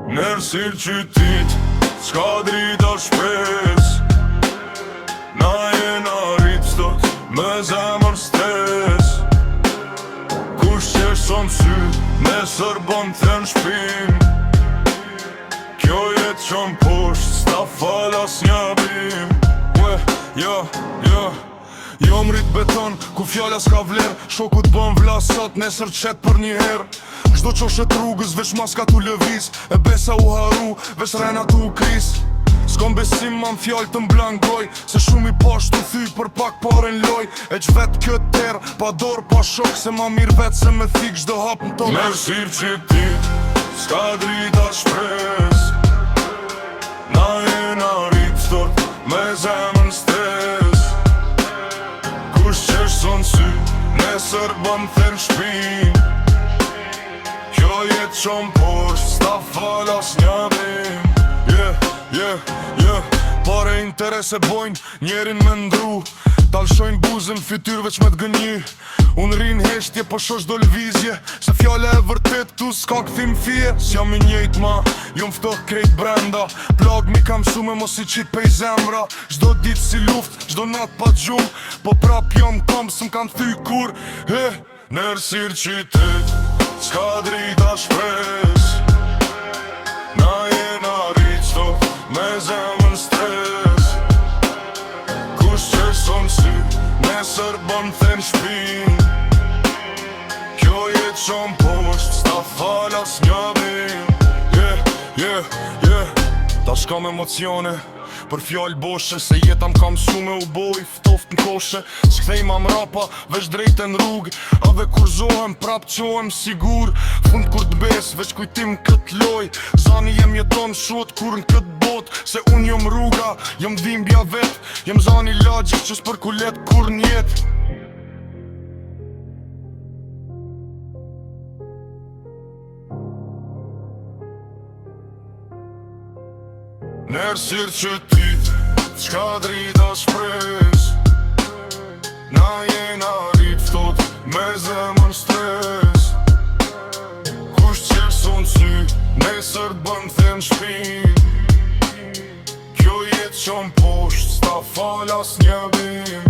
Nërsir qytit, s'ka drita shpes. Na jena rrit stot, me zemër stres. Kush qesh son sy, nesër bon të në shpin. Kjo jet qon posht, s'ta falas një bim. Jo mrit beton, ku fjalla s'ka vler. Shokut bën vlasat, nesër qet për një her. Çdo qoshet rrugës, veç maska tu lëviz. E besa u haru, veç rena tu u kris. S'kom besim ma m'fjall të m'blangoj, se shumë i pasht të thy për pak pare n'loj. E që vet këtë ter, pa dor, pa shok, se ma mirë vet se me thik çdo hap në tonë. Nërsir qytit, s'ka drita shpres. Na jena rrit stot, me zemën stres. Kush qesh son sy, nesër bën thën shpin. Kjo jet qon posht, s'ta falas një bim. Pare interes e bojnë, njerin me ndru. Talshojnë buzën, fytyr veç me t'gënjy. Unë rin heshtje, po shosh do lvizje. Se fjale e vërtet, tu s'ka këthim fije. S'jam i njejt ma, ju m'ftoh krejt brenda. Plag mi kam su me mos i qit pej zemra. Çdo dit si luft, çdo nat pa gjum. Po prap jom kom, s'm kan thy kur. Nërsir qytet, s'ka drita shpres. Na jena rrit stot, me zemën stres. Kush qesh son sy, nesër bën thën shpin. Kjo jet qon posht, s'ta falas një bim. Tash kam emocione, për fjall boshe. Se jeta m'ka msu me u boj, ftoft n'koshe. S'kthej ma mrapa, veç drejt e n'rrug. Ave kur zohem, prap qohem sigur. Fund kur t'bes, veç kujtim kët loj. Zani jem jeton shot kur n'kët bot. Se unë jom rruga, jom dhimbja vet. Jem zani lagjik që s'për kulet kur n'jet. Nërsir qytit, s'ka drita shpres. Na jena rrit ftot, me zemën stres. Kush qesh son sy, nesër bën thën shpin. Kjo jet qon posht, s'ta falas një bim.